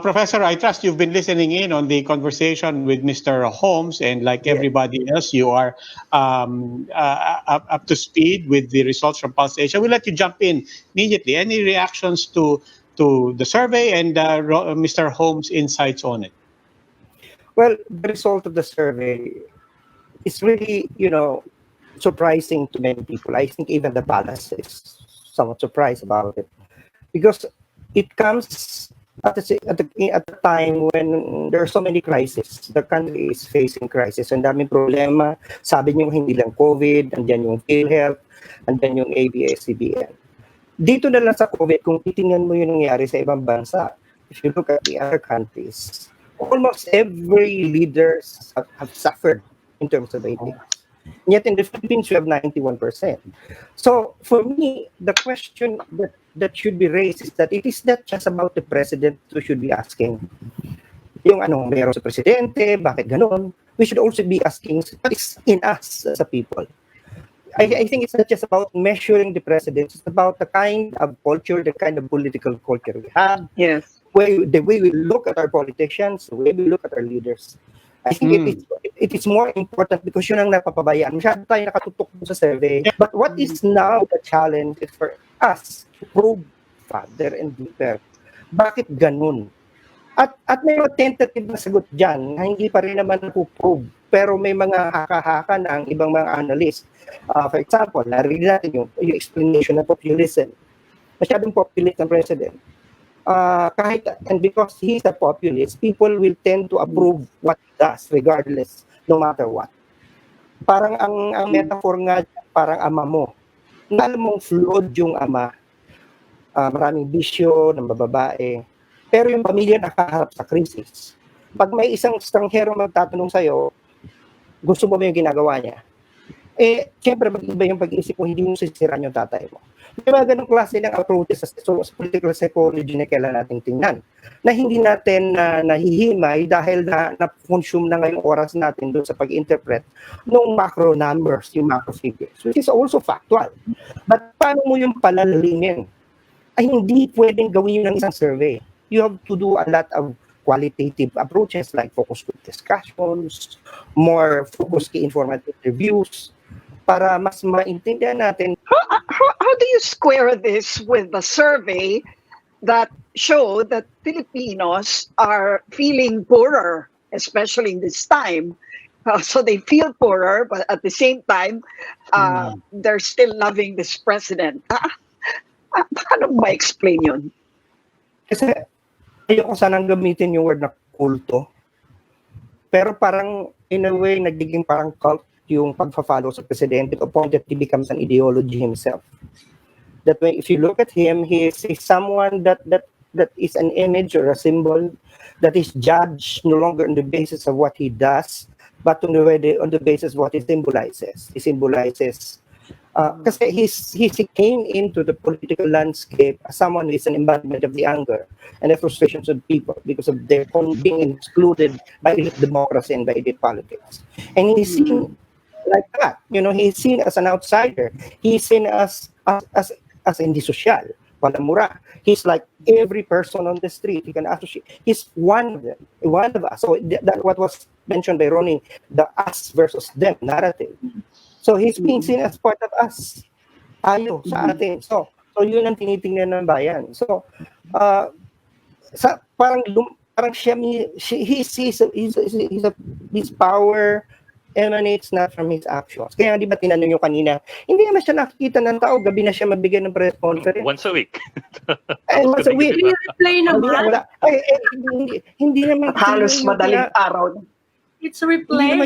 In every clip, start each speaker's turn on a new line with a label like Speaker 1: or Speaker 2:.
Speaker 1: Professor, I trust you've been listening in on the conversation with Mr. Holmes, and like everybody else, you are up to speed with the results from Pulse Asia. We'll let you jump in immediately. Any reactions to the survey and Mr. Holmes' insights on it?
Speaker 2: Well, the result of the survey is really, surprising to many people. I think even the palace is somewhat surprised about it because it comes at the time when there are so many crises. The country is facing crisis. Ang daming problema. Sabi niyo hindi lang COVID, andyan yung PhilHealth, andyan yung ABS-CBN. Dito na lang sa COVID, kung titingnan mo yung nangyari sa ibang bansa, if you look at the other countries, almost every leaders have suffered in terms of ratings. Yet in the Philippines, we have 91%. So for me, the question that should be raised is that it is not just about the president who should be asking. Yung anong meron sa presidente, bakit ganon? We should also be asking what is in us as a people. I think it's not just about measuring the president. It's about the kind of culture, the kind of political culture we have.
Speaker 3: Yes.
Speaker 2: The way we look at our politicians, the way we look at our leaders. I think it is more important because yun ang napapabayaan. Masyado tayo nakatutok sa survey. But what is now the challenge is for us to probe further and deeper. Bakit ganun? At may mga tentative na sagot dyan na hindi pa rin naman napuprobe. Pero may mga haka-haka na ang ibang mga analyst. For example, narinig natin yung explanation ng populism. Masyadong populist ng president. And because he's a populist, people will tend to approve what he does regardless, no matter what. Parang ang metaphor nga, parang ama mo. Alam mong flawed yung ama. Maraming bisyo ng bababae. Pero yung pamilya nakaharap sa krisis. Pag may isang estranghero magtatanong sa'yo, gusto mo ba yung ginagawa niya? Siyempre, mag-iba yung pag-iisip mo, hindi mo sisiraan yung tatay mo. May mga ganong klase ng approaches sa political psychology na kailangan natin tingnan. Na hindi natin nahihimay dahil na-consume na ngayong oras natin doon sa pag-interpret ng macro numbers, yung macro figures, which is also factual. But paano mo yung palalimin? Ay hindi pwedeng gawin yun ng isang survey. You have to do a lot of qualitative approaches like focus group discussions, more focus key informative reviews, para mas maintindihan natin.
Speaker 3: How do you square this with the survey that show that Filipinos are feeling poorer, especially in this time? So they feel poorer, but at the same time, they're still loving this president. Paano ba explain yun?
Speaker 2: Kasi ayoko sanang gamitin yung word na kulto. Pero parang, in a way, nagiging parang cult yung pagfa-follow sa presidente to the point that he becomes an ideology himself. That way, if you look at him, he is someone that is an image or a symbol that is judged no longer on the basis of what he does, but on the basis of what he symbolizes. He symbolizes kasi he came into the political landscape as someone who is an embodiment of the anger and the frustrations of people because of their being excluded by elite democracy and by elite politics. And he's seen like that. He's seen as an outsider. He's seen as hindi social, palamura. He's like every person on the street. He can associate. He's one of them, one of us. So that what was mentioned by Ronnie, the us versus them narrative. So he's being seen as part of us. Tayo, sa atin. So yun ang tinitingnan ng bayan. So, parang siya, his power emanates not from his actions. Kaya di ba tinanong yung kanina, hindi naman siya nakikita ng tao, gabi na siya mabigyan ng press conference.
Speaker 4: Once a week.
Speaker 2: Once a week.
Speaker 5: Replay naman.
Speaker 2: Hindi naman.
Speaker 3: Halos madaling araw.
Speaker 5: It's a replay.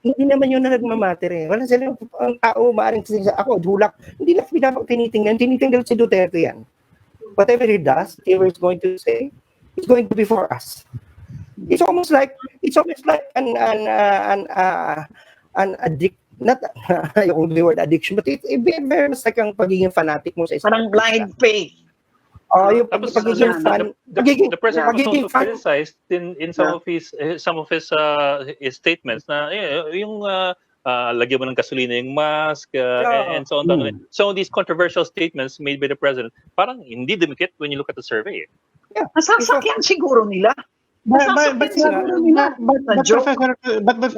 Speaker 2: Hindi naman yun na nagmamatter eh. Wala silang ang tao, maaaring ako, dulak. Hindi na tinitingnan si Duterte yan. Whatever he does, whatever he's going to say, it's going to be for us. It's almost like an addict, not yung word addiction, but it's very much like ang pagiging fanatic mo sa isang.
Speaker 3: Parang blind faith.
Speaker 2: Yung pagiging fan.
Speaker 4: The president was also criticized in some of his statements na yung lagyan mo ng gasolina yung mask,
Speaker 2: Yeah.
Speaker 4: and so on. So these controversial statements made by the president, parang hindi dumikit when you look at the survey.
Speaker 2: Yeah.
Speaker 3: Nasasakyan siguro nila.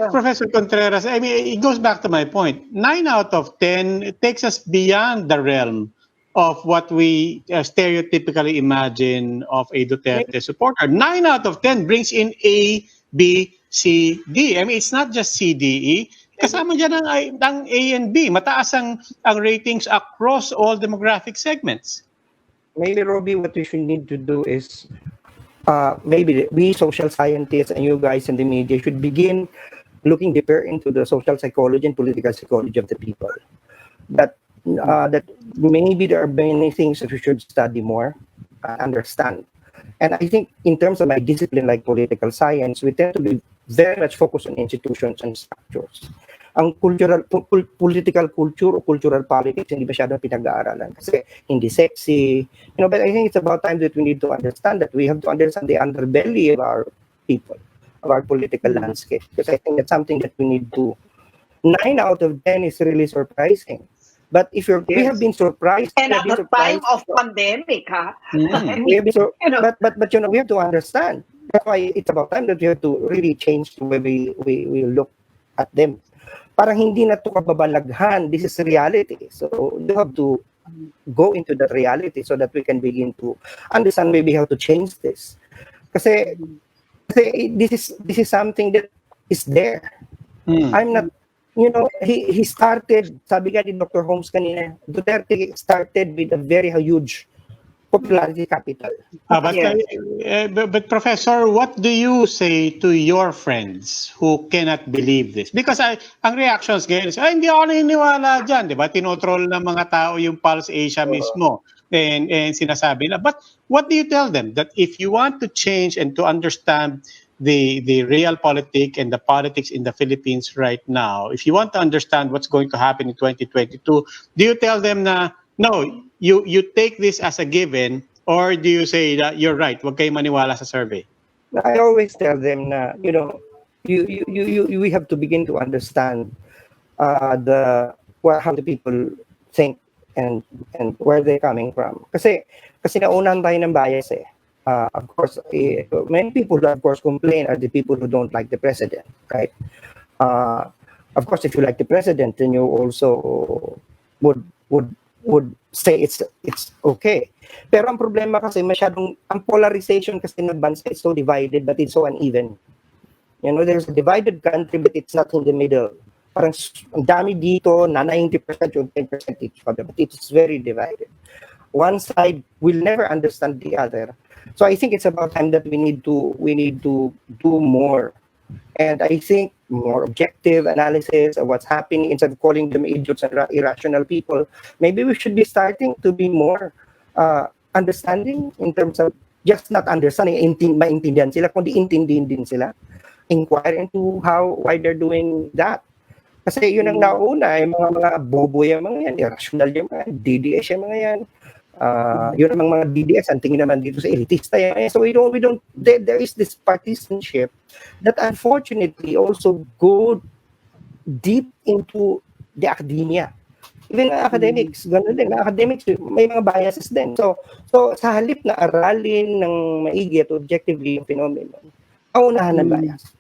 Speaker 1: Professor Contreras, I mean, it goes back to my point. 9 out of 10, it takes us beyond the realm of what we stereotypically imagine of a Duterte supporter. 9 out of 10 brings in A, B, C, D. I mean, it's not just C, D, E. Kasama dyan ang A and B. Mataas ang ratings across all demographic segments.
Speaker 2: Maybe, Robbie, what we should need to do is maybe we social scientists and you guys in the media should begin looking deeper into the social psychology and political psychology of the people. That maybe there are many things that we should study more, understand. And I think in terms of my discipline like political science, we tend to be very much focused on institutions and structures. Ang political culture o cultural politics hindi masyadong pinag-aaralan kasi hindi sexy. But I think it's about time that we need to understand that we have to understand the underbelly of our people, of our political landscape. Because I think that's something that we need to. 9 out of 10 is really surprising. But if we have been surprised,
Speaker 3: and at the time of pandemic,
Speaker 2: we have been but we have to understand. That's why it's about time that we have to really change the way we look at them. Parang hindi na ito kababalaghan. This is reality. So you have to go into that reality so that we can begin to understand maybe how to change this. Kasi this is something that is there. I'm not, he started, sabi nga ni Dr. Holmes kanina, Duterte started with a very huge popularity capital.
Speaker 1: But Professor, what do you say to your friends who cannot believe this? Because ang reactions ngayon is, hindi ako naniniwala dyan, di ba? Tinotroll ng mga tao yung Pulse Asia mismo. And sinasabi na. But what do you tell them? That if you want to change and to understand the real politics and the politics in the Philippines right now, if you want to understand what's going to happen in 2022, do you tell them na, no, you take this as a given, or do you say that you're right, wag kayo maniwala sa survey?
Speaker 2: I always tell them na, we have to begin to understand how the people think and where they're coming from. Kasi naunahan tayo ng bias eh. Of course, many people who of course complain are the people who don't like the president, right? Of course, if you like the president, then you also would say it's okay. Pero ang problema kasi ang polarization kasi ng bansa is so divided, but it's so uneven. There's a divided country, but it's not in the middle. Parang ang dami dito na 90% yung 10% each other, but it's very divided. One side will never understand the other. So I think it's about time that we need to do more. And I think more objective analysis of what's happening instead of calling them idiots and irrational people. Maybe we should be starting to be more understanding in terms of just not understanding, maintindihan sila, kundi intindihin din sila. Inquire into why they're doing that. Kasi yun ang nauna, yung mga bobo yung mga yan, irrational yung mga DDS yung mga yan. Yun ang mga DDS, ang tingin naman dito sa elitista yan. So we don't there is this partisanship that unfortunately also go deep into the academia. Even academics, gano'n din. Academics, may mga biases din. So sa halip na aralin ng maigi at objectively yung phenomenon, paunahan ng bias.